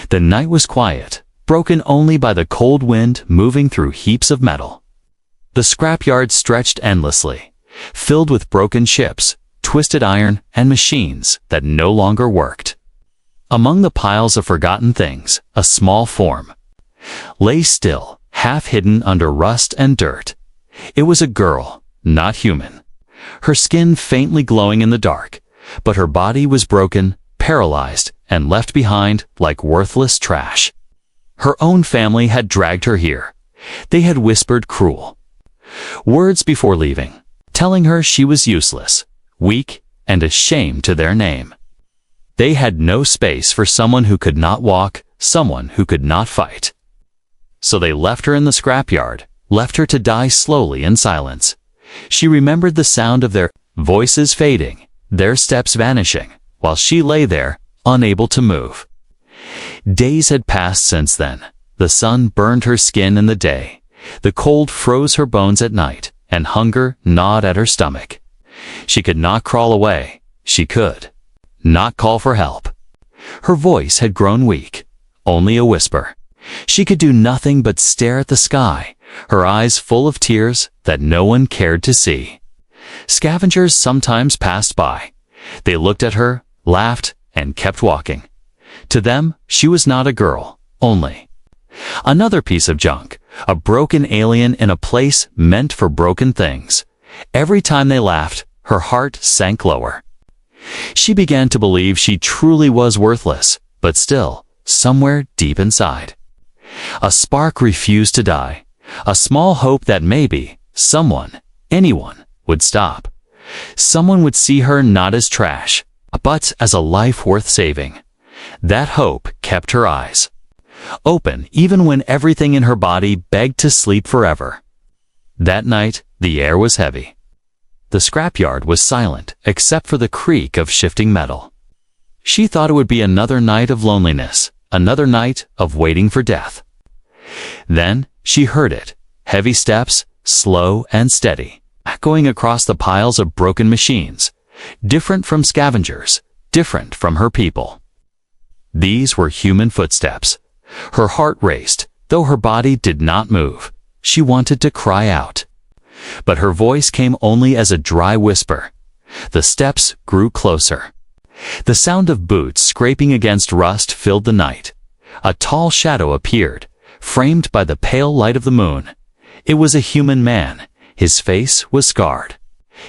The night was quiet, broken only by the cold wind moving through heaps of metal. The scrapyard stretched endlessly, filled with broken ships, twisted iron, and machines that no longer worked. Among the piles of forgotten things, a small form lay still, half hidden under rust and dirt. It was a girl, not human. Her skin faintly glowing in the dark, but her body was broken, paralyzed, and left behind like worthless trash. Her own family had dragged her here. They had whispered cruel words before leaving, telling her she was useless, weak, and a shame to their name. They had no space for someone who could not walk, someone who could not fight. So they left her in the scrapyard, left her to die slowly in silence. She remembered the sound of their voices fading, their steps vanishing, while she lay there, unable to move. Days had passed since then. The sun burned her skin in the day. The cold froze her bones at night, and hunger gnawed at her stomach. She could not crawl away. She could not call for help. Her voice had grown weak, only a whisper. She could do nothing but stare at the sky, her eyes full of tears that no one cared to see. Scavengers sometimes passed by. They looked at her, laughed, and kept walking. To them, she was not a girl, only another piece of junk, a broken alien in a place meant for broken things. Every time they laughed, her heart sank lower. She began to believe she truly was worthless, but still, somewhere deep inside, a spark refused to die, a small hope that maybe someone, anyone, would stop. Someone would see her not as trash, but as a life worth saving. That hope kept her eyes open even when everything in her body begged to sleep forever. That night, the air was heavy. The scrapyard was silent except for the creak of shifting metal. She thought it would be another night of loneliness, another night of waiting for death. Then she heard it, heavy steps, slow and steady, echoing across the piles of broken machines, different from scavengers, different from her people. These were human footsteps. Her heart raced, though her body did not move. She wanted to cry out, but her voice came only as a dry whisper. The steps grew closer. The sound of boots scraping against rust filled the night. A tall shadow appeared, framed by the pale light of the moon. It was a human man. His face was scarred,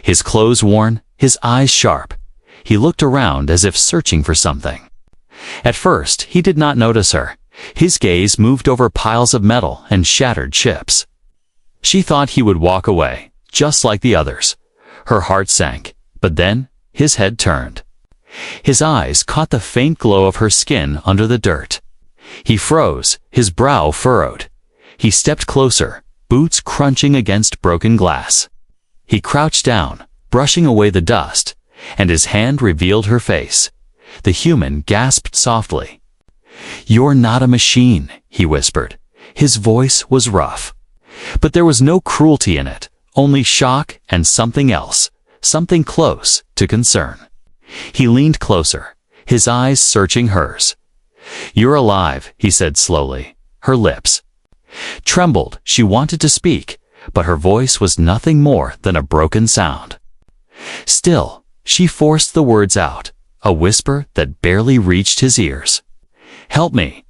his clothes worn, his eyes sharp. He looked around as if searching for something. At first, he did not notice her. His gaze moved over piles of metal and shattered ships. She thought he would walk away, just like the others. Her heart sank, but then his head turned. His eyes caught the faint glow of her skin under the dirt. He froze, his brow furrowed. He stepped closer, boots crunching against broken glass. He crouched down, brushing away the dust, and his hand revealed her face. The human gasped softly. "You're not a machine," he whispered. His voice was rough, but there was no cruelty in it, only shock and something else, something close to concern. He leaned closer, his eyes searching hers. "You're alive," he said slowly. Her lips trembled. She wanted to speak, but her voice was nothing more than a broken sound. Still, she forced the words out, a whisper that barely reached his ears. "Help me."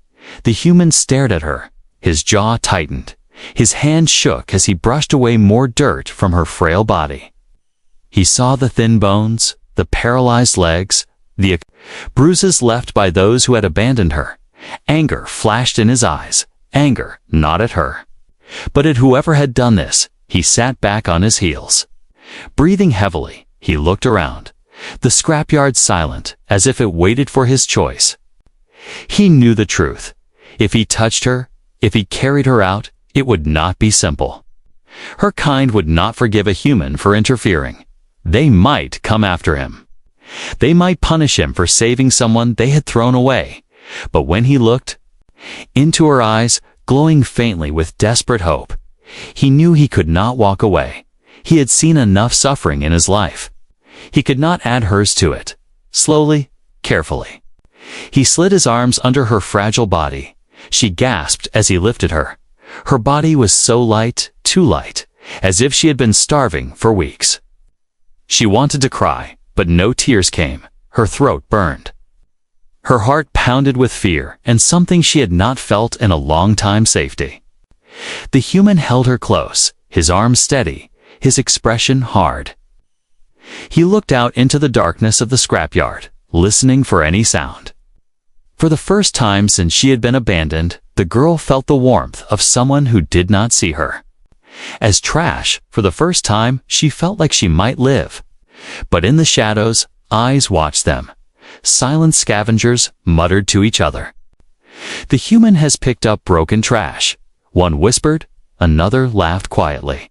The human stared at her. His jaw tightened. His hand shook as he brushed away more dirt from her frail body. He saw the thin bones, the paralyzed legs, the bruises left by those who had abandoned her. Anger flashed in his eyes. Anger, not at her, but at whoever had done this. He sat back on his heels. Breathing heavily, he looked around. The scrapyard silent, as if it waited for his choice. He knew the truth. If he touched her, if he carried her out, it would not be simple. Her kind would not forgive a human for interfering. They might come after him. They might punish him for saving someone they had thrown away. But when he looked into her eyes, glowing faintly with desperate hope, he knew he could not walk away. He had seen enough suffering in his life. He could not add hers to it. Slowly, carefully, He slid his arms under her fragile body. She gasped as he lifted her. Her body was so light, too light, as if she had been starving for weeks. She wanted to cry, but no tears came. Her throat burned. Her heart pounded with fear and something she had not felt in a long time: safety. The human held her close, his arms steady, his expression hard. He looked out into the darkness of the scrapyard, listening for any sound. For the first time since she had been abandoned, the girl felt the warmth of someone who did not see her. As trash, for the first time, she felt like she might live. But in the shadows, eyes watched them. Silent scavengers muttered to each other. "The human has picked up broken trash," one whispered, another laughed quietly.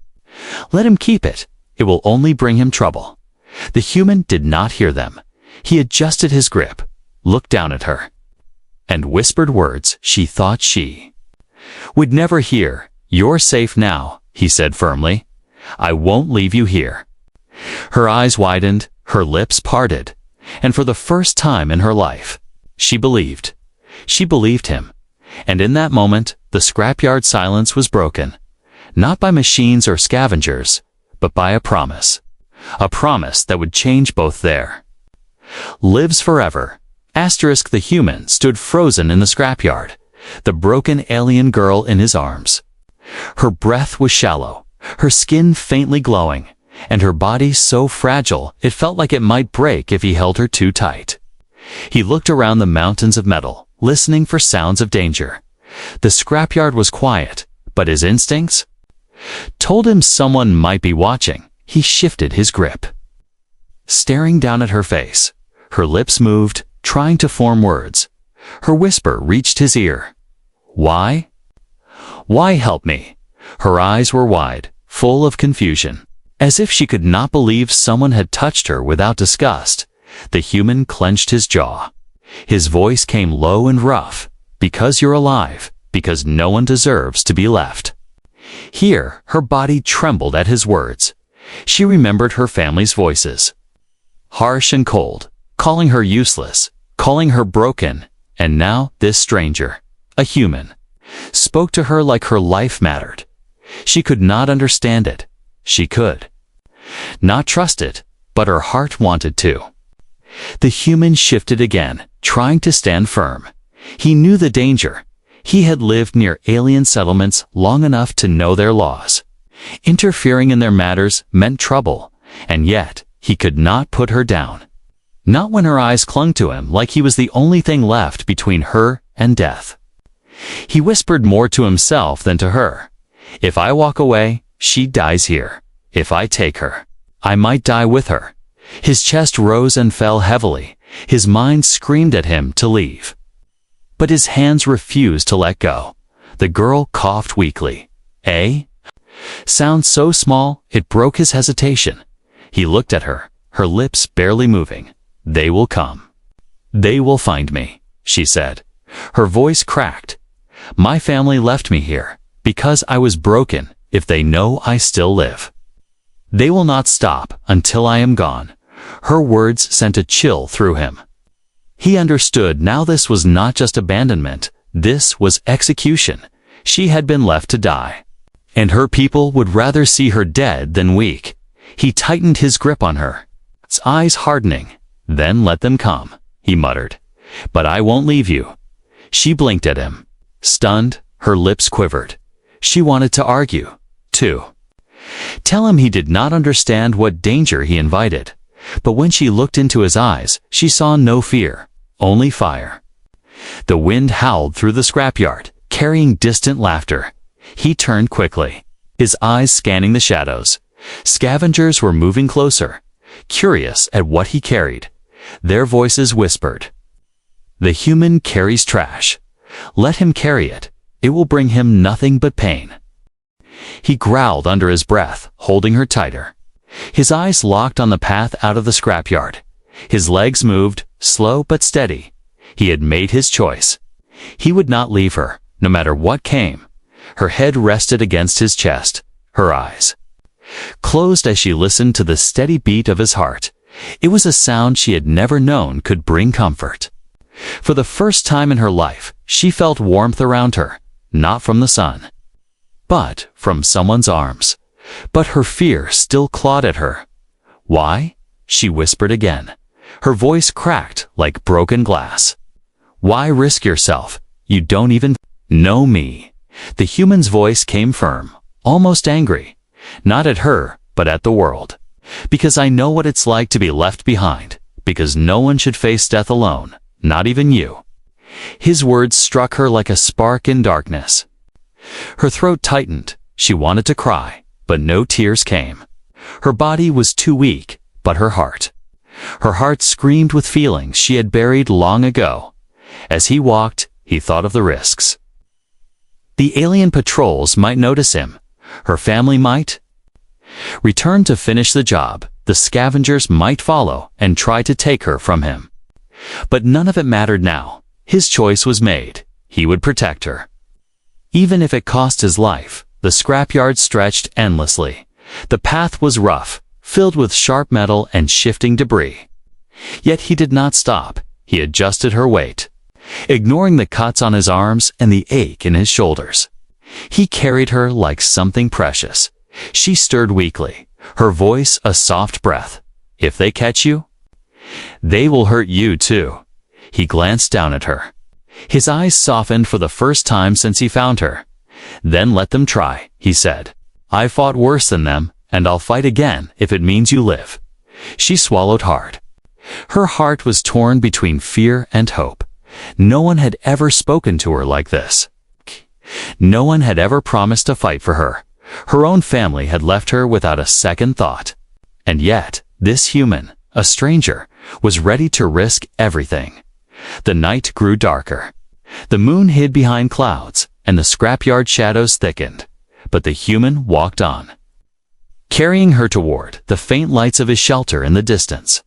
"Let him keep it. It will only bring him trouble." The human did not hear them. He adjusted his grip, looked down at her, and whispered words she thought she would never hear. "You're safe now," he said firmly. "I won't leave you here." Her eyes widened, her lips parted, and for the first time in her life, she believed. She believed him. And in that moment, the scrapyard silence was broken, not by machines or scavengers, but by a promise. A promise that would change both their lives forever. Asterisk. The human stood frozen in the scrapyard, the broken alien girl in his arms. Her breath was shallow, her skin faintly glowing, and her body so fragile it felt like it might break if he held her too tight. He looked around the mountains of metal, listening for sounds of danger. The scrapyard was quiet, but his instincts told him someone might be watching. He shifted his grip, staring down at her face. Her lips moved, trying to form words. Her whisper reached his ear. "Why? Why help me?" Her eyes were wide, full of confusion, as if she could not believe someone had touched her without disgust. The human clenched his jaw. His voice came low and rough. "Because you're alive, because no one deserves to be left." Here, her body trembled at his words. She remembered her family's voices, harsh and cold, calling her useless, calling her broken, and now this stranger, a human, spoke to her like her life mattered. She could not understand it. She could not trust it, but her heart wanted to. The human shifted again, trying to stand firm. He knew the danger. He had lived near alien settlements long enough to know their laws. Interfering in their matters meant trouble, and yet he could not put her down. Not when her eyes clung to him like he was the only thing left between her and death. He whispered more to himself than to her. "If I walk away, she dies here. If I take her, I might die with her." His chest rose and fell heavily. His mind screamed at him to leave, but his hands refused to let go. The girl coughed weakly. Sound so small, it broke his hesitation. He looked at her, her lips barely moving. "They will come. They will find me," she said. Her voice cracked. "My family left me here, because I was broken. If they know I still live, they will not stop until I am gone." Her words sent a chill through him. He understood now this was not just abandonment, this was execution. She had been left to die, and her people would rather see her dead than weak. He tightened his grip on her, his eyes hardening. "Then let them come," he muttered. "But I won't leave you." She blinked at him, stunned, her lips quivered. She wanted to argue, too. Tell him he did not understand what danger he invited. But when she looked into his eyes, she saw no fear, only fire. The wind howled through the scrapyard, carrying distant laughter. He turned quickly, his eyes scanning the shadows. Scavengers were moving closer, curious at what he carried. Their voices whispered, "The human carries trash. Let him carry it. It will bring him nothing but pain." He growled under his breath, holding her tighter. His eyes locked on the path out of the scrapyard. His legs moved, slow but steady. He had made his choice. He would not leave her, no matter what came. Her head rested against his chest, her eyes closed as she listened to the steady beat of his heart. It was a sound she had never known could bring comfort. For the first time in her life, she felt warmth around her, not from the sun, but from someone's arms. But her fear still clawed at her. "Why?" she whispered again. Her voice cracked like broken glass. "Why risk yourself? You don't even know me." The human's voice came firm, almost angry. Not at her, but at the world. "Because I know what it's like to be left behind. Because no one should face death alone, not even you." His words struck her like a spark in darkness. Her throat tightened. She wanted to cry, but no tears came. Her body was too weak, but her heart. Her heart screamed with feelings she had buried long ago. As he walked, he thought of the risks. The alien patrols might notice him. Her family might return to finish the job. The scavengers might follow and try to take her from him. But none of it mattered now. His choice was made. He would protect her. Even if it cost his life, the scrapyard stretched endlessly. The path was rough, filled with sharp metal and shifting debris. Yet he did not stop. He adjusted her weight, ignoring the cuts on his arms and the ache in his shoulders. He carried her like something precious. She stirred weakly, her voice a soft breath. "If they catch you, they will hurt you too." He glanced down at her. His eyes softened for the first time since he found her. "Then let them try," he said. "I fought worse than them, and I'll fight again if it means you live." She swallowed hard. Her heart was torn between fear and hope. No one had ever spoken to her like this. No one had ever promised to fight for her. Her own family had left her without a second thought. And yet, this human, a stranger, was ready to risk everything. The night grew darker. The moon hid behind clouds, and the scrapyard shadows thickened. But the human walked on, carrying her toward the faint lights of his shelter in the distance.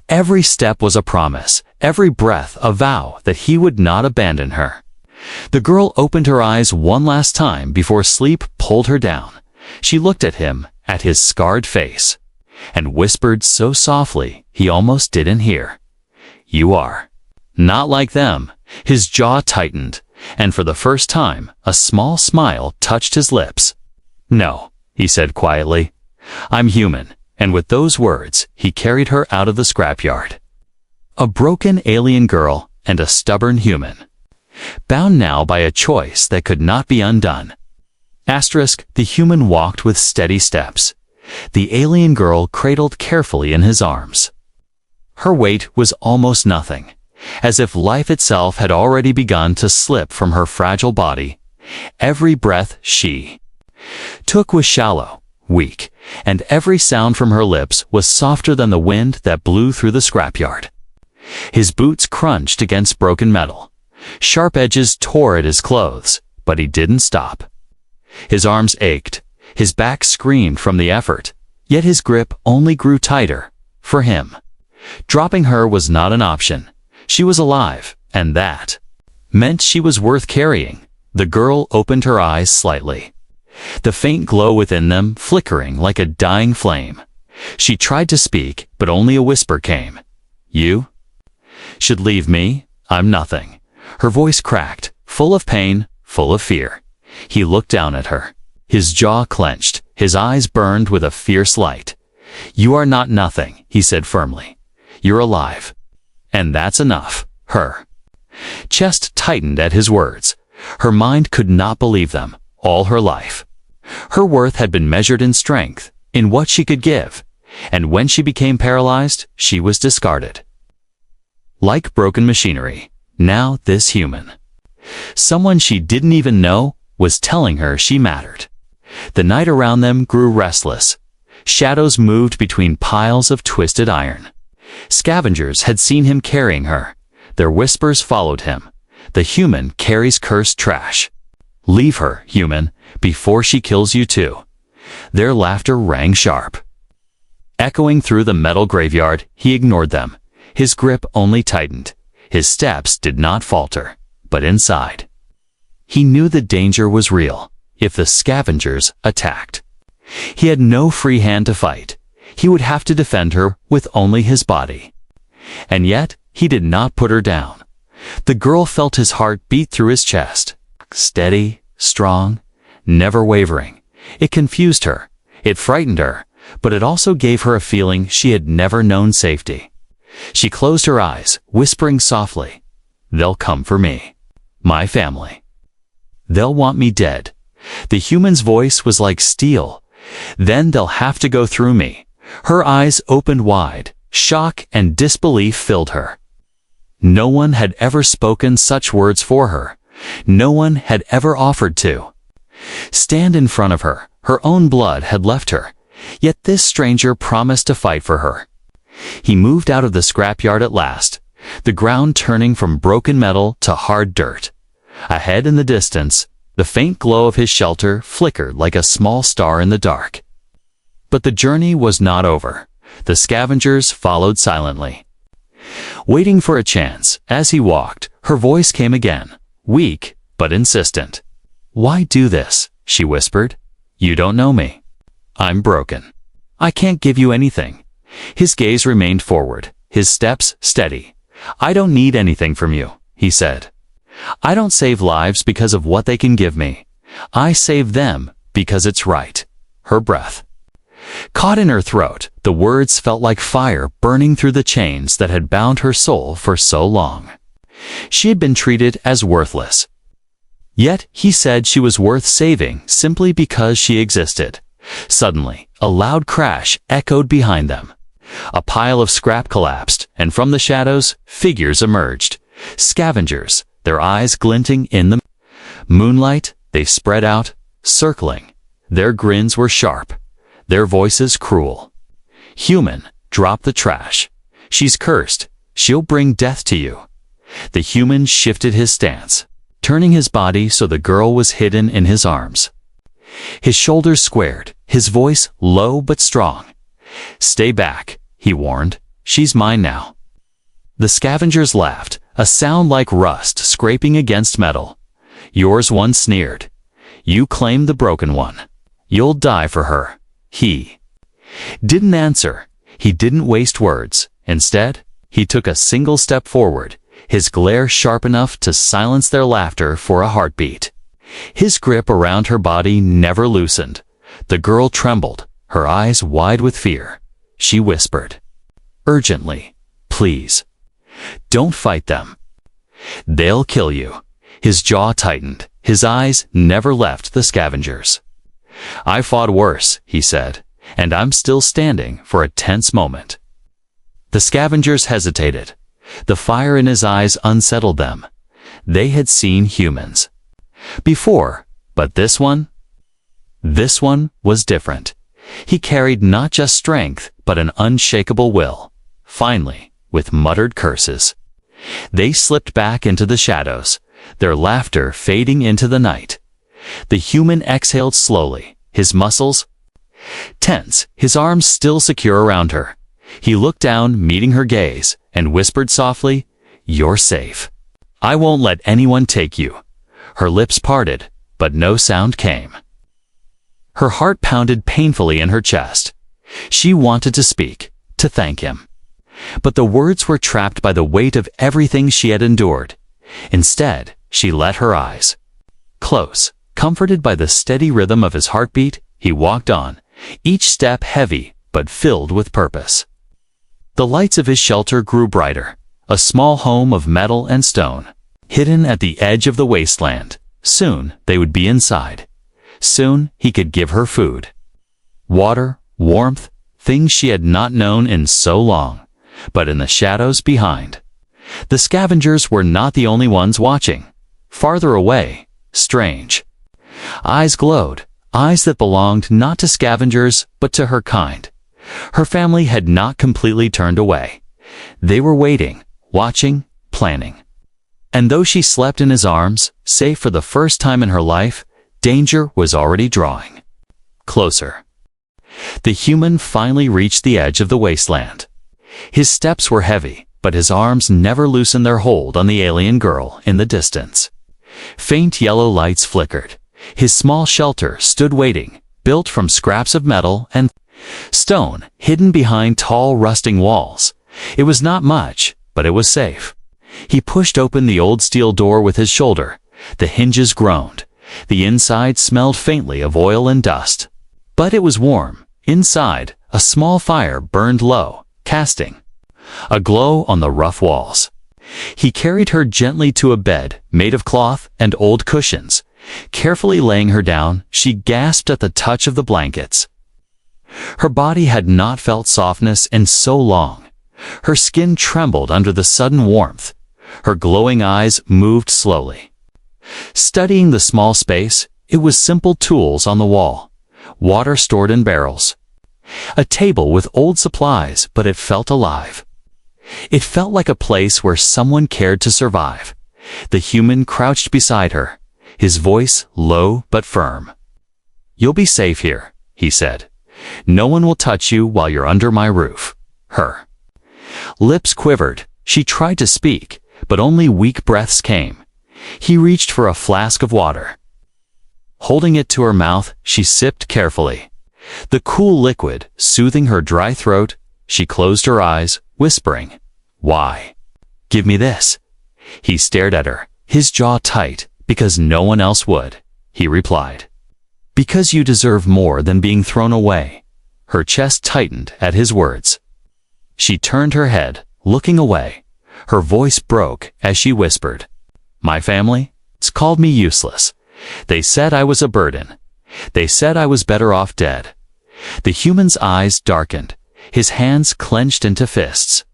Every step was a promise, every breath a vow that he would not abandon her. The girl opened her eyes one last time before sleep pulled her down. She looked at him, at his scarred face, and whispered so softly he almost didn't hear. "You are not like them." His jaw tightened, and for the first time, a small smile touched his lips. "No," he said quietly. "I'm human." And with those words, he carried her out of the scrapyard. A broken alien girl and a stubborn human, bound now by a choice that could not be undone. The human walked with steady steps. The alien girl cradled carefully in his arms. Her weight was almost nothing, as if life itself had already begun to slip from her fragile body. Every breath she took was shallow, weak, and every sound from her lips was softer than the wind that blew through the scrapyard. His boots crunched against broken metal. Sharp edges tore at his clothes, but he didn't stop. His arms ached. His back screamed from the effort, yet his grip only grew tighter. For him, dropping her was not an option. She was alive, and that meant she was worth carrying. The girl opened her eyes slightly, the faint glow within them flickering like a dying flame. She tried to speak, but only a whisper came. "You should leave me. I'm nothing." Her voice cracked, full of pain, full of fear. He looked down at her. His jaw clenched, his eyes burned with a fierce light. "You are not nothing," he said firmly. "You're alive. And that's enough." Her chest tightened at his words. Her mind could not believe them. All her life, her worth had been measured in strength, in what she could give. And when she became paralyzed, she was discarded. Like broken machinery, now this human, someone she didn't even know, was telling her she mattered. The night around them grew restless. Shadows moved between piles of twisted iron. Scavengers had seen him carrying her. Their whispers followed him. "The human carries cursed trash. Leave her, human, before she kills you too." Their laughter rang sharp, echoing through the metal graveyard. He ignored them. His grip only tightened. His steps did not falter, but inside, he knew the danger was real. If the scavengers attacked, he had no free hand to fight. He would have to defend her with only his body. And yet, he did not put her down. The girl felt his heart beat through his chest. Steady, strong, never wavering. It confused her. It frightened her, but it also gave her a feeling she had never known safety. She closed her eyes, whispering softly, "They'll come for me. My family. They'll want me dead." The human's voice was like steel. "Then they'll have to go through me." Her eyes opened wide. Shock and disbelief filled her. No one had ever spoken such words for her. No one had ever offered to stand in front of her. Her own blood had left her, yet this stranger promised to fight for her. He moved out of the scrapyard at last, the ground turning from broken metal to hard dirt. Ahead in the distance, the faint glow of his shelter flickered like a small star in the dark. But the journey was not over. The scavengers followed silently, waiting for a chance. As he walked, her voice came again, weak but insistent. "Why do this?" she whispered. "You don't know me. I'm broken. I can't give you anything." His gaze remained forward, his steps steady. "I don't need anything from you," he said. "I don't save lives because of what they can give me. I save them because it's right." Her breath caught in her throat. The words felt like fire burning through the chains that had bound her soul for so long. She had been treated as worthless. Yet he said she was worth saving simply because she existed. Suddenly, a loud crash echoed behind them. A pile of scrap collapsed, and from the shadows, figures emerged. Scavengers, their eyes glinting in the moonlight, they spread out, circling. Their grins were sharp, their voices cruel. "Human, drop the trash. She's cursed. She'll bring death to you." The human shifted his stance, turning his body so the girl was hidden in his arms. His shoulders squared, his voice low but strong. "Stay back," he warned. "She's mine now." The scavengers laughed, a sound like rust scraping against metal. "Yours," one sneered. "You claim the broken one. You'll die for her." He didn't answer. He didn't waste words. Instead, he took a single step forward, his glare sharp enough to silence their laughter for a heartbeat. His grip around her body never loosened. The girl trembled, her eyes wide with fear. She whispered, urgently, "Please, don't fight them. They'll kill you." His jaw tightened. His eyes never left the scavengers. "I fought worse," he said, "and I'm still standing for a tense moment." The scavengers hesitated. The fire in his eyes unsettled them. They had seen humans before, but this one was different. He carried not just strength, but an unshakable will. Finally, with muttered curses, they slipped back into the shadows, their laughter fading into the night. The human exhaled slowly, his muscles tense, his arms still secure around her. He looked down, meeting her gaze, and whispered softly, "You're safe. I won't let anyone take you." Her lips parted, but no sound came. Her heart pounded painfully in her chest. She wanted to speak, to thank him. But the words were trapped by the weight of everything she had endured. Instead, she let her eyes close. Comforted by the steady rhythm of his heartbeat, he walked on, each step heavy but filled with purpose. The lights of his shelter grew brighter, a small home of metal and stone, hidden at the edge of the wasteland. Soon they would be inside. Soon he could give her food, water, warmth, things she had not known in so long. But in the shadows behind, the scavengers were not the only ones watching. Farther away, strange eyes glowed, eyes that belonged not to scavengers but to her kind. Her family had not completely turned away. They were waiting, watching, planning. And though she slept in his arms, safe for the first time in her life, danger was already drawing closer. The human finally reached the edge of the wasteland. His steps were heavy, but his arms never loosened their hold on the alien girl in the distance. Faint yellow lights flickered. His small shelter stood waiting, built from scraps of metal and stone, hidden behind tall rusting walls. It was not much, but it was safe. He pushed open the old steel door with his shoulder. The hinges groaned. The inside smelled faintly of oil and dust. But it was warm. Inside, a small fire burned low, casting a glow on the rough walls. He carried her gently to a bed made of cloth and old cushions. Carefully laying her down, she gasped at the touch of the blankets. Her body had not felt softness in so long. Her skin trembled under the sudden warmth. Her glowing eyes moved slowly. Studying the small space, it was simple tools on the wall. Water stored in barrels. A table with old supplies, but it felt alive. It felt like a place where someone cared to survive. The human crouched beside her, his voice low but firm. "You'll be safe here," he said. "No one will touch you while you're under my roof." Her lips quivered. She tried to speak, but only weak breaths came. He reached for a flask of water. Holding it to her mouth, she sipped carefully. The cool liquid soothing her dry throat, she closed her eyes, whispering, "Why? Give me this." He stared at her, his jaw tight. "Because no one else would," he replied. "Because you deserve more than being thrown away." Her chest tightened at his words. She turned her head, looking away. Her voice broke as she whispered, "My family? It's called me useless. They said I was a burden. They said I was better off dead." The human's eyes darkened. His hands clenched into fists.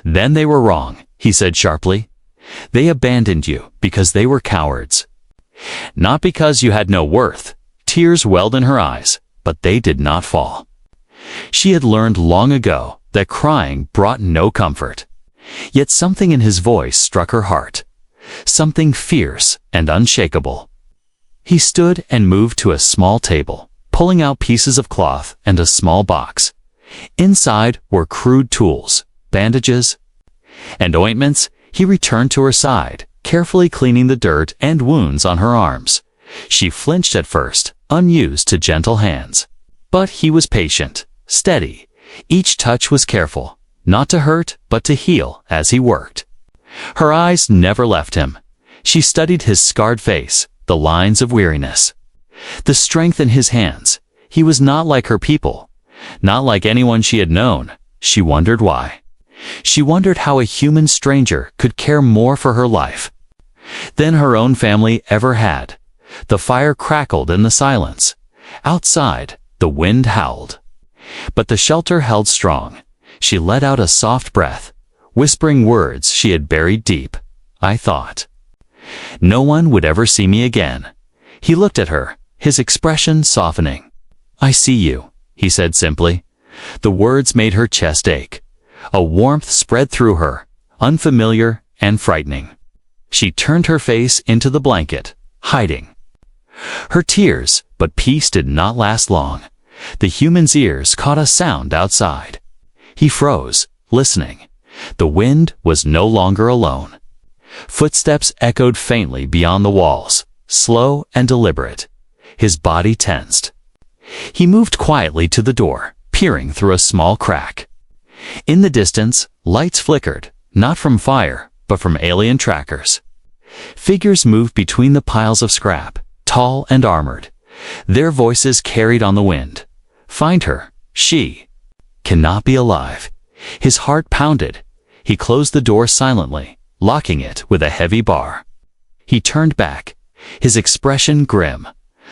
"Then they were wrong," he said sharply. "They abandoned you because they were cowards. Not because you had no worth." Tears welled in her eyes, but they did not fall. She had learned long ago that crying brought no comfort. Yet something in his voice struck her heart. Something fierce and unshakable. He stood and moved to a small table, pulling out pieces of cloth and a small box. Inside were crude tools, bandages, and ointments. He returned to her side, carefully cleaning the dirt and wounds on her arms. She flinched at first, unused to gentle hands. But he was patient, steady. Each touch was careful, not to hurt, but to heal as he worked. Her eyes never left him. She studied his scarred face, the lines of weariness, the strength in his hands. He was not like her people, not like anyone she had known. She wondered why. She wondered how a human stranger could care more for her life than her own family ever had. The fire crackled in the silence. Outside, the wind howled. But the shelter held strong. She let out a soft breath, whispering words she had buried deep. "I thought no one would ever see me again." He looked at her, his expression softening. "I see you," he said simply. The words made her chest ache. A warmth spread through her, unfamiliar and frightening. She turned her face into the blanket, hiding her tears, but peace did not last long. The human's ears caught a sound outside. He froze, listening. The wind was no longer alone. Footsteps echoed faintly beyond the walls, slow and deliberate. His body tensed. He moved quietly to the door, peering through a small crack. In the distance, lights flickered, not from fire, but from alien trackers. Figures moved between the piles of scrap, tall and armored. Their voices carried on the wind. "Find her. She cannot be alive." His heart pounded. He closed the door silently, locking it with a heavy bar. He turned back, his expression grim.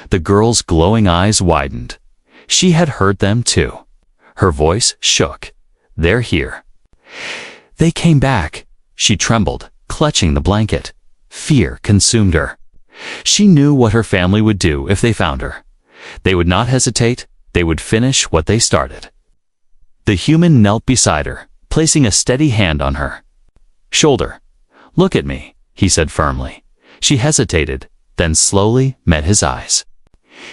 The girl's glowing eyes widened. She had heard them too. Her voice shook. "They're here." "They came back." She trembled, clutching the blanket. Fear consumed her. She knew what her family would do if they found her. They would not hesitate. They would finish what they started. The human knelt beside her, placing a steady hand on her shoulder. "Look at me," he said firmly. She hesitated, then slowly met his eyes.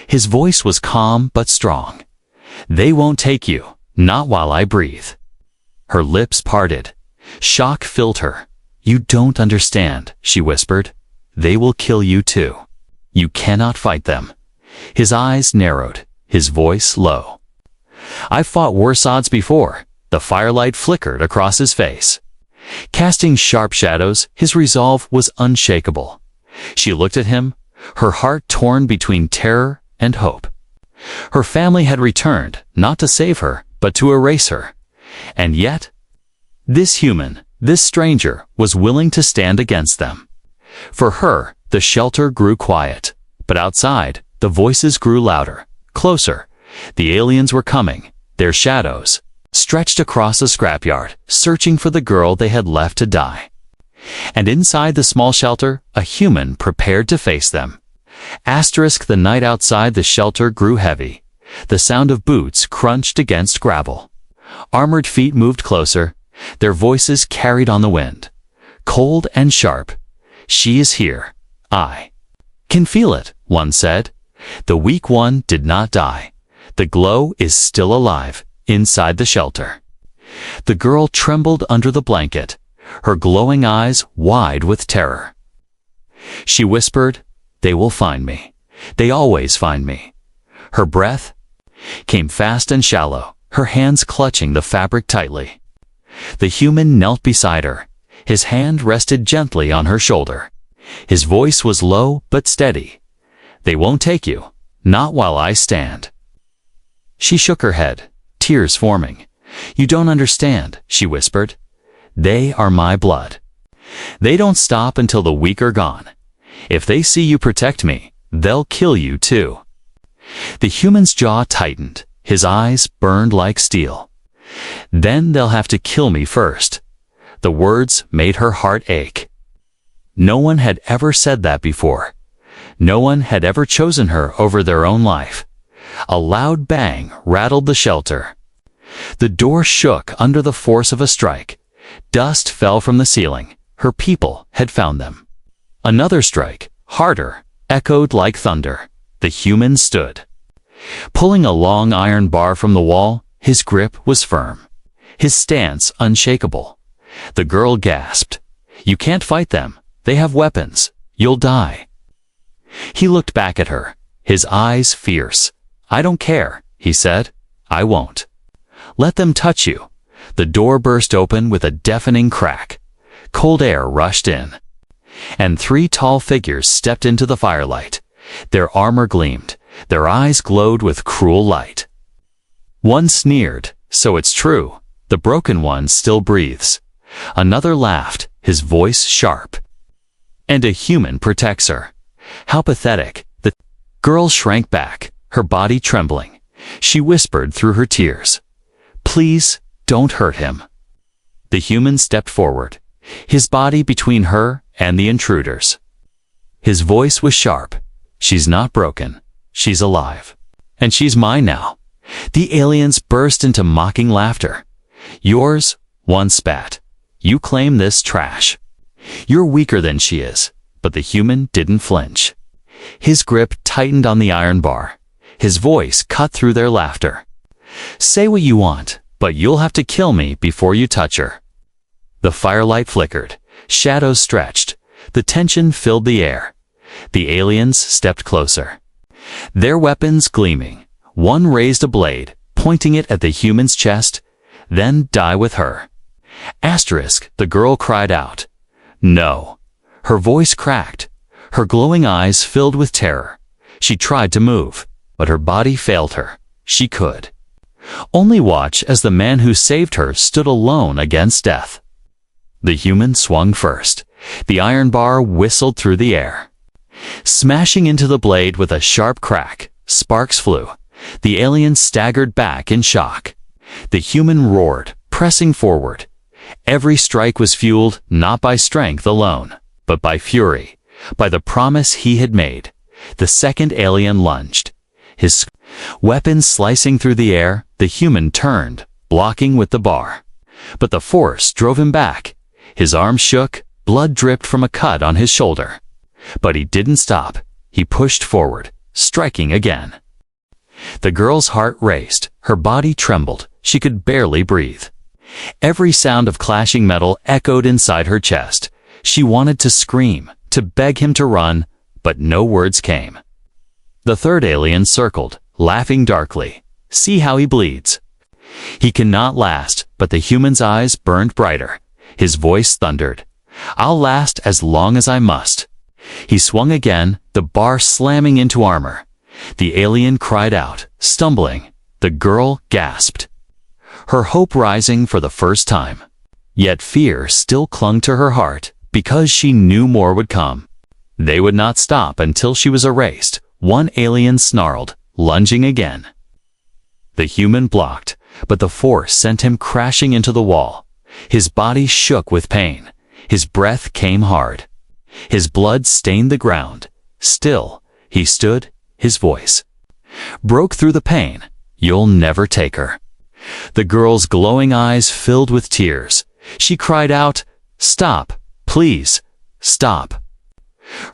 His voice was calm but strong. "They won't take you, not while I breathe." Her lips parted. Shock filled her. "You don't understand," she whispered. "They will kill you too. You cannot fight them." His eyes narrowed, his voice low. "I've fought worse odds before." The firelight flickered across his face. Casting sharp shadows, his resolve was unshakable. She looked at him, her heart torn between terror and hope. Her family had returned, not to save her, but to erase her. And yet, this human, this stranger, was willing to stand against them. For her, the shelter grew quiet, but outside, the voices grew louder, closer. The aliens were coming, their shadows stretched across the scrapyard, searching for the girl they had left to die. And inside the small shelter, a human prepared to face them. The night outside the shelter grew heavy. The sound of boots crunched against gravel. Armored feet moved closer, their voices carried on the wind. Cold and sharp. She is here. I can feel it, one said. The weak one did not die. The glow is still alive, inside the shelter. The girl trembled under the blanket, her glowing eyes wide with terror. She whispered, "They will find me. They always find me." Her breath came fast and shallow, her hands clutching the fabric tightly. The human knelt beside her. His hand rested gently on her shoulder. His voice was low but steady. "They won't take you, not while I stand." She shook her head, tears forming. "You don't understand," she whispered. "They are my blood. They don't stop until the weak are gone. If they see you protect me, they'll kill you too." The human's jaw tightened, his eyes burned like steel. "Then they'll have to kill me first." The words made her heart ache. No one had ever said that before. No one had ever chosen her over their own life. A loud bang rattled the shelter. The door shook under the force of a strike. Dust fell from the ceiling. Her people had found them. Another strike, harder, echoed like thunder. The human stood. Pulling a long iron bar from the wall, his grip was firm, his stance unshakable. The girl gasped. "You can't fight them. They have weapons. You'll die." He looked back at her, his eyes fierce. "I don't care," he said. "I won't. Let them touch you." The door burst open with a deafening crack. Cold air rushed in, and 3 tall figures stepped into the firelight. Their armor gleamed, their eyes glowed with cruel light. One sneered, "So it's true. The broken one still breathes." Another laughed, his voice sharp. "And a human protects her. How pathetic." The girl shrank back, her body trembling. She whispered through her tears, "Please, don't hurt him." The human stepped forward, his body between her and the intruders. His voice was sharp. "She's not broken. She's alive. And she's mine now." The aliens burst into mocking laughter. "Yours?" one spat. "You claim this trash. You're weaker than she is." But the human didn't flinch. His grip tightened on the iron bar. His voice cut through their laughter. "Say what you want, but you'll have to kill me before you touch her." The firelight flickered. Shadows stretched. The tension filled the air. The aliens stepped closer, their weapons gleaming. One raised a blade, pointing it at the human's chest. "Then die with her." The girl cried out. "No." Her voice cracked. Her glowing eyes filled with terror. She tried to move, but her body failed her. She could only watch as the man who saved her stood alone against death. The human swung first. The iron bar whistled through the air, smashing into the blade with a sharp crack. Sparks flew. The alien staggered back in shock. The human roared, pressing forward. Every strike was fueled not by strength alone, but by fury, by the promise he had made. The second alien lunged, his weapon slicing through the air. The human turned, blocking with the bar. But the force drove him back. His arm shook, blood dripped from a cut on his shoulder. But he didn't stop. He pushed forward, striking again. The girl's heart raced, her body trembled, she could barely breathe. Every sound of clashing metal echoed inside her chest. She wanted to scream, to beg him to run, but no words came. The third alien circled, laughing darkly. "See how he bleeds. He cannot last." But the human's eyes burned brighter. His voice thundered. "I'll last as long as I must." He swung again, the bar slamming into armor. The alien cried out, stumbling. The girl gasped, her hope rising for the first time. Yet fear still clung to her heart, because she knew more would come. They would not stop until she was erased. One alien snarled, lunging again. The human blocked, but the force sent him crashing into the wall. His body shook with pain. His breath came hard. His blood stained the ground. Still, he stood, his voice broke through the pain. "You'll never take her." The girl's glowing eyes filled with tears. She cried out, "Stop, please, stop."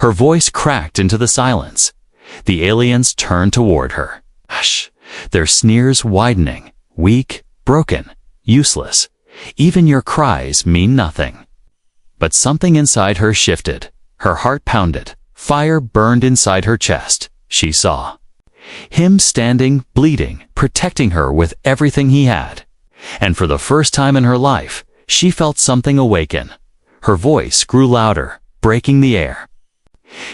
Her voice cracked into the silence. The aliens turned toward her. Hush, their sneers widening, weak, broken, useless. Even your cries mean nothing. But something inside her shifted. Her heart pounded. Fire burned inside her chest. She saw him standing, bleeding, protecting her with everything he had. And for the first time in her life, she felt something awaken. Her voice grew louder, breaking the air.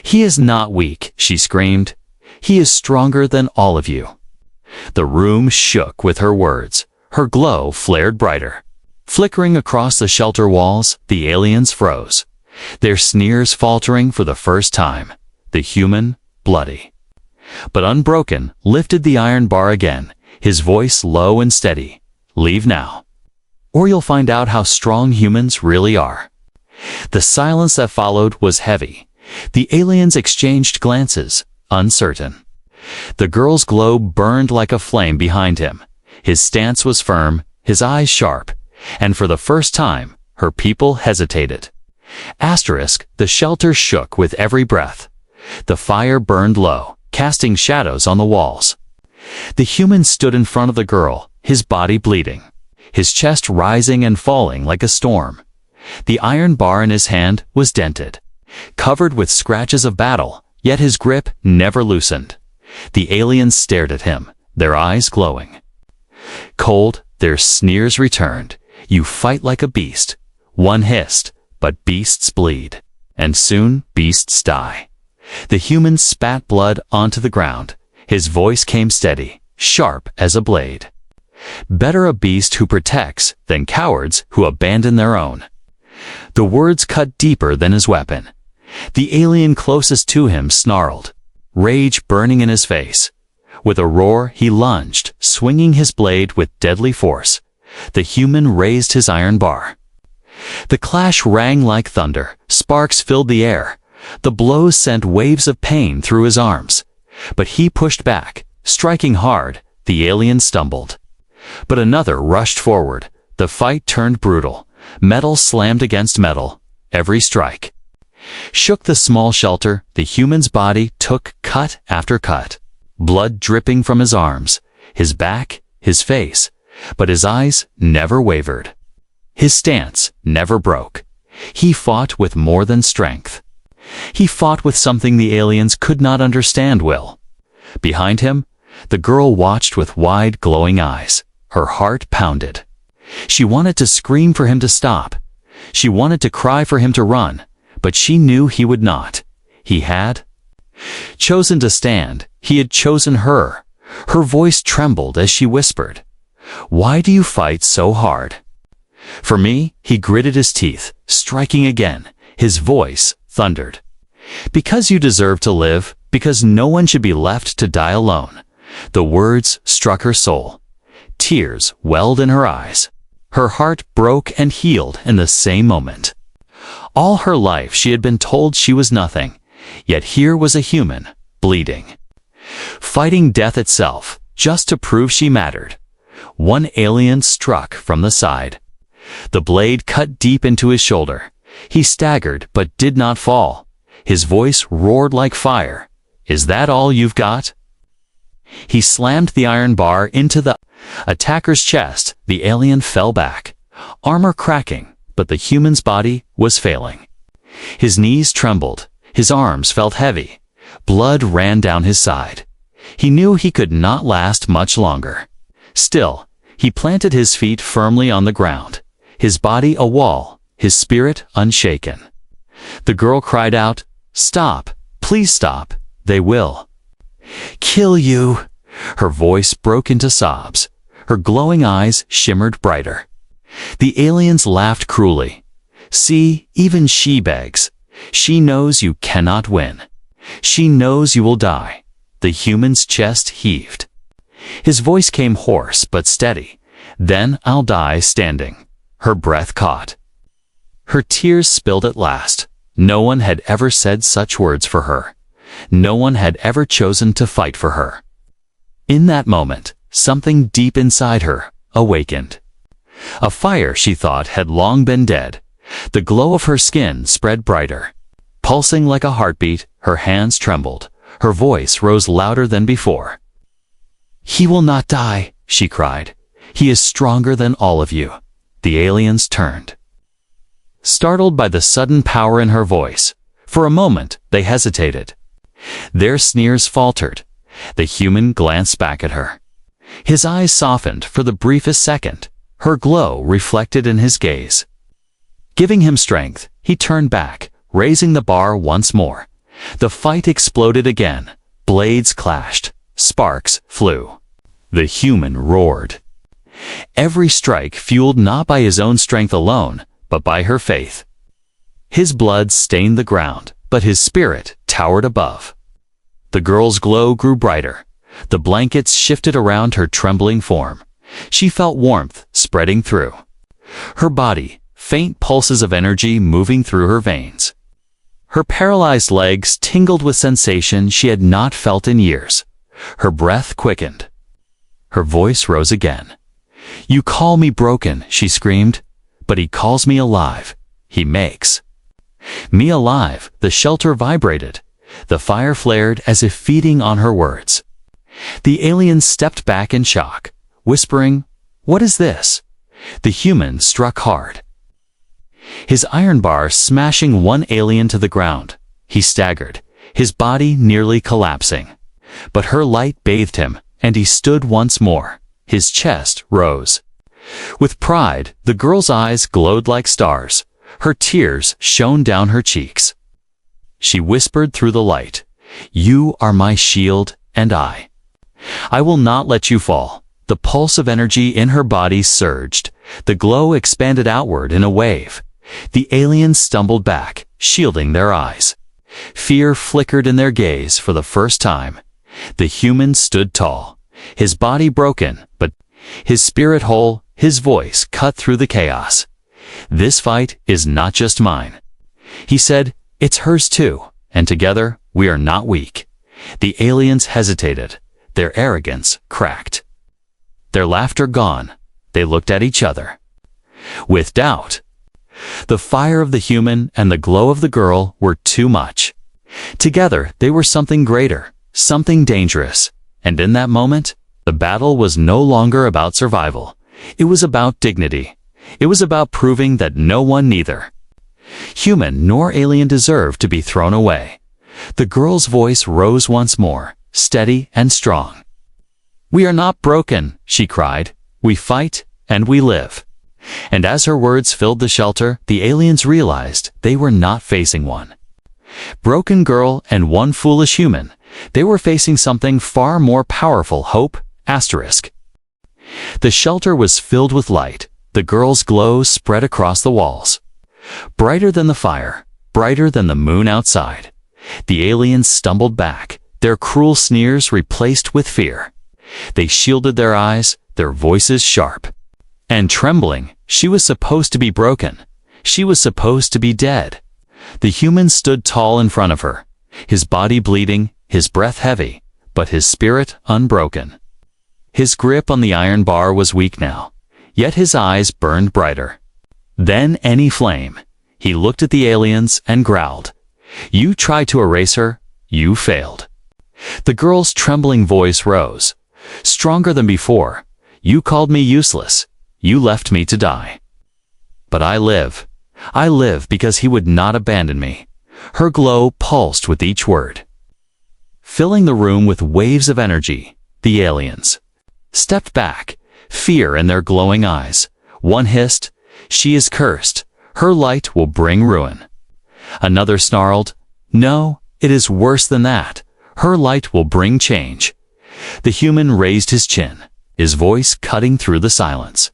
"He is not weak," she screamed. "He is stronger than all of you." The room shook with her words. Her glow flared brighter. Flickering across the shelter walls, the aliens froze, their sneers faltering for the first time. The human, bloody, but unbroken, lifted the iron bar again, his voice low and steady. "Leave now, or you'll find out how strong humans really are." The silence that followed was heavy. The aliens exchanged glances, uncertain. The girl's glow burned like a flame behind him. His stance was firm, his eyes sharp, and for the first time, her people hesitated. The shelter shook with every breath. The fire burned low, casting shadows on the walls. The human stood in front of the girl, his body bleeding, his chest rising and falling like a storm. The iron bar in his hand was dented, covered with scratches of battle, yet his grip never loosened. The aliens stared at him, their eyes glowing. Cold, their sneers returned. "You fight like a beast." One hissed, "But beasts bleed, and soon beasts die." The human spat blood onto the ground. His voice came steady, sharp as a blade. "Better a beast who protects than cowards who abandon their own." The words cut deeper than his weapon. The alien closest to him snarled, rage burning in his face. With a roar, he lunged, swinging his blade with deadly force. The human raised his iron bar. The clash rang like thunder. Sparks filled the air. The blows sent waves of pain through his arms. But he pushed back, striking hard. The alien stumbled. But another rushed forward. The fight turned brutal. Metal slammed against metal. Every strike shook the small shelter. The human's body took cut after cut, blood dripping from his arms, his back, his face, but his eyes never wavered. His stance never broke. He fought with more than strength. He fought with something the aliens could not understand. Behind him, the girl watched with wide, glowing eyes. Her heart pounded. She wanted to scream for him to stop. She wanted to cry for him to run, but she knew he would not. He had chosen to stand. He had chosen her. Her voice trembled as she whispered, "Why do you fight so hard?" "For me," he gritted his teeth, striking again. His voice thundered. "Because you deserve to live, because no one should be left to die alone." The words struck her soul. Tears welled in her eyes. Her heart broke and healed in the same moment. All her life she had been told she was nothing, yet here was a human, bleeding, fighting death itself, just to prove she mattered. One alien struck from the side. The blade cut deep into his shoulder. He staggered but did not fall. His voice roared like fire. "Is that all you've got?" He slammed the iron bar into the attacker's chest. The alien fell back, armor cracking, but the human's body was failing. His knees trembled. His arms felt heavy. Blood ran down his side. He knew he could not last much longer. Still, he planted his feet firmly on the ground, his body a wall, his spirit unshaken. The girl cried out, "Stop! Please stop! They will kill you!" Her voice broke into sobs. Her glowing eyes shimmered brighter. The aliens laughed cruelly. "See, even she begs. She knows you cannot win. She knows you will die." The human's chest heaved. His voice came hoarse but steady. "Then I'll die standing." Her breath caught. Her tears spilled at last. No one had ever said such words for her. No one had ever chosen to fight for her. In that moment, something deep inside her awakened. A fire she thought had long been dead. The glow of her skin spread brighter. Pulsing like a heartbeat, her hands trembled. Her voice rose louder than before. "He will not die," she cried. "He is stronger than all of you." The aliens turned. Startled by the sudden power in her voice, for a moment they hesitated. Their sneers faltered. The human glanced back at her. His eyes softened for the briefest second, her glow reflected in his gaze. Giving him strength, he turned back, raising the bar once more. The fight exploded again. Blades clashed. Sparks flew. The human roared. Every strike fueled not by his own strength alone, but by her faith. His blood stained the ground, but his spirit towered above. The girl's glow grew brighter. The blankets shifted around her trembling form. She felt warmth spreading through her body, faint pulses of energy moving through her veins. Her paralyzed legs tingled with sensation she had not felt in years. Her breath quickened. Her voice rose again. "You call me broken," she screamed, "but he calls me alive. He makes me alive." The shelter vibrated. The fire flared as if feeding on her words. The alien stepped back in shock, whispering, "What is this?" The human struck hard, his iron bar smashing one alien to the ground. He staggered, his body nearly collapsing. But her light bathed him, and he stood once more. His chest rose. With pride, the girl's eyes glowed like stars. Her tears shone down her cheeks. She whispered through the light, "You are my shield, and I will not let you fall." The pulse of energy in her body surged. The glow expanded outward in a wave. The aliens stumbled back, shielding their eyes. Fear flickered in their gaze for the first time. The human stood tall, his body broken, but his spirit whole. His voice cut through the chaos. "This fight is not just mine," he said. "It's hers too, and together we are not weak." The aliens hesitated. Their arrogance cracked. Their laughter gone, they looked at each other with doubt. The fire of the human and the glow of the girl were too much. Together they were something greater, something dangerous. And in that moment, the battle was no longer about survival. It was about dignity. It was about proving that no one, neither human nor alien, deserved to be thrown away. The girl's voice rose once more, steady and strong. "We are not broken," she cried. "We fight and we live." And as her words filled the shelter, the aliens realized they were not facing one broken girl and one foolish human. They were facing something far more powerful. Hope. The shelter was filled with light. The girl's glow spread across the walls. Brighter than the fire, brighter than the moon outside. The aliens stumbled back, their cruel sneers replaced with fear. They shielded their eyes, their voices sharp and trembling. She was supposed to be broken. She was supposed to be dead. The human stood tall in front of her, his body bleeding, his breath heavy, but his spirit unbroken. His grip on the iron bar was weak now, yet his eyes burned brighter than any flame. He looked at the aliens and growled, "You tried to erase her, you failed." The girl's trembling voice rose, stronger than before. "You called me useless. You left me to die. But I live. I live because he would not abandon me." Her glow pulsed with each word, filling the room with waves of energy. The aliens stepped back, fear in their glowing eyes. One hissed, "She is cursed. Her light will bring ruin. Another snarled, "No, it is worse than that. Her light will bring change." The human raised his chin, his voice cutting through the silence.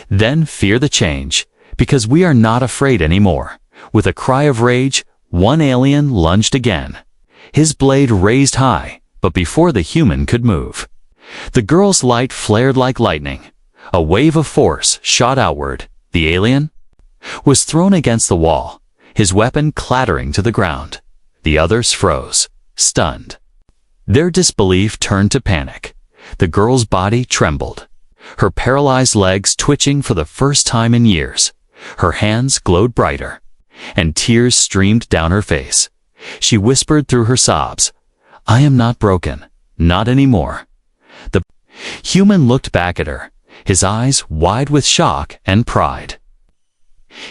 "Then fear the change, because we are not afraid anymore." With a cry of rage, one alien lunged again. His blade raised high, but before the human could move, the girl's light flared like lightning. A wave of force shot outward. The alien was thrown against the wall, his weapon clattering to the ground. The others froze, stunned. Their disbelief turned to panic. The girl's body trembled, her paralyzed legs twitching for the first time in years. Her hands glowed brighter, and tears streamed down her face. She whispered through her sobs, "I am not broken, not anymore." The human looked back at her, his eyes wide with shock and pride.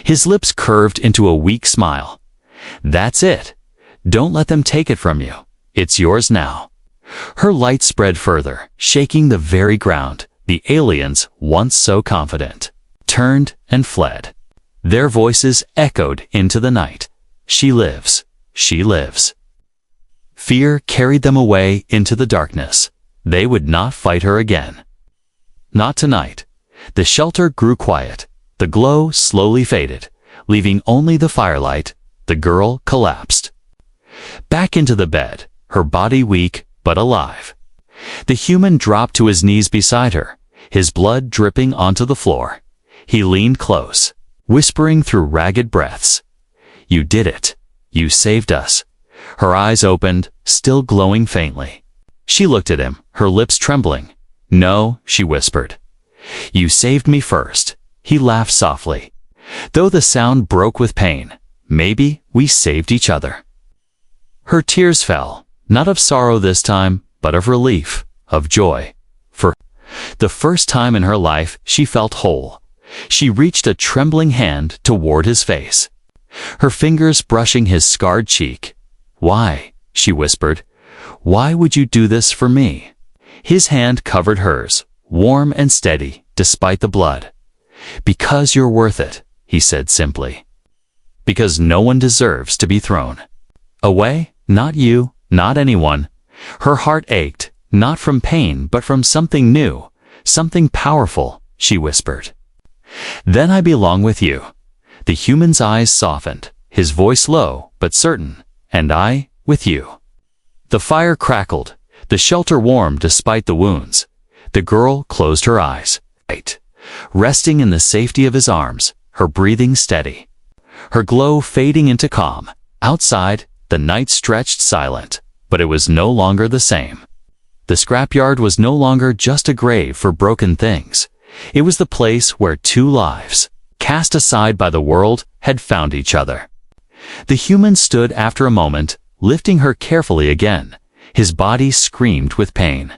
His lips curved into a weak smile. "That's it. Don't let them take it from you. It's yours now." Her light spread further, shaking the very ground. The aliens, once so confident, turned and fled. Their voices echoed into the night. "She lives. She lives." Fear carried them away into the darkness. They would not fight her again. Not tonight. The shelter grew quiet. The glow slowly faded, leaving only the firelight. The girl collapsed back into the bed, her body weak but alive. The human dropped to his knees beside her, his blood dripping onto the floor. He leaned close, whispering through ragged breaths, "You did it. You saved us." Her eyes opened, still glowing faintly. She looked at him, her lips trembling. "No," she whispered. "You saved me first." He laughed softly, though the sound broke with pain. "Maybe we saved each other." Her tears fell, not of sorrow this time, but of relief, of joy. For the first time in her life, she felt whole. She reached a trembling hand toward his face, her fingers brushing his scarred cheek. "Why?" she whispered. "Why would you do this for me?" His hand covered hers, warm and steady, despite the blood. "Because you're worth it," he said simply. "Because no one deserves to be thrown away, not you, not anyone." Her heart ached, not from pain but from something new, something powerful. She whispered, "Then I belong with you." The human's eyes softened, his voice low but certain. "And I, with you." The fire crackled, the shelter warmed despite the wounds. The girl closed her eyes, resting in the safety of his arms, her breathing steady, her glow fading into calm. Outside, the night stretched silent, but it was no longer the same. The scrapyard was no longer just a grave for broken things. It was the place where two lives, cast aside by the world, had found each other. The human stood after a moment, lifting her carefully again. His body screamed with pain,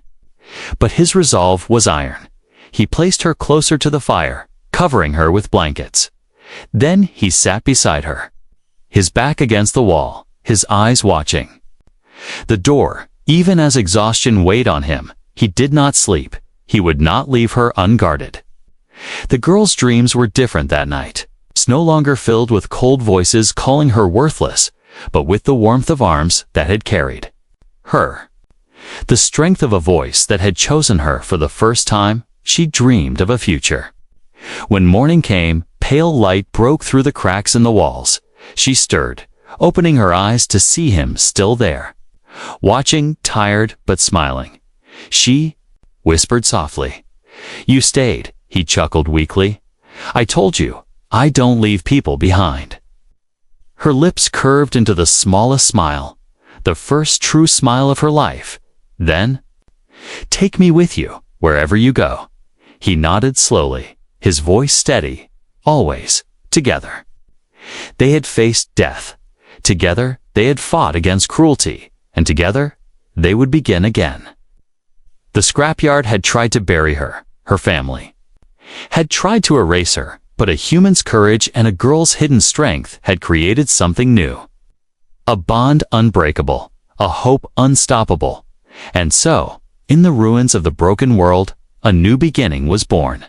but his resolve was iron. He placed her closer to the fire, covering her with blankets. Then he sat beside her, his back against the wall, his eyes watching the door. Even as exhaustion weighed on him, he did not sleep. He would not leave her unguarded. The girl's dreams were different that night. It's no longer filled with cold voices calling her worthless, but with the warmth of arms that had carried her, the strength of a voice that had chosen her for the first time. She dreamed of a future. When morning came, pale light broke through the cracks in the walls. She stirred, opening her eyes to see him still there, watching, tired but smiling. She whispered softly, "You stayed," he chuckled weakly. "I told you, I don't leave people behind." Her lips curved into the smallest smile, the first true smile of her life. Then, "Take me with you, wherever you go." He nodded slowly, his voice steady. Always together. They had faced death. Together, they had fought against cruelty, and together, they would begin again. The scrapyard had tried to bury her, her family had tried to erase her, but a human's courage and a girl's hidden strength had created something new. A bond unbreakable, a hope unstoppable. And so, in the ruins of the broken world, a new beginning was born.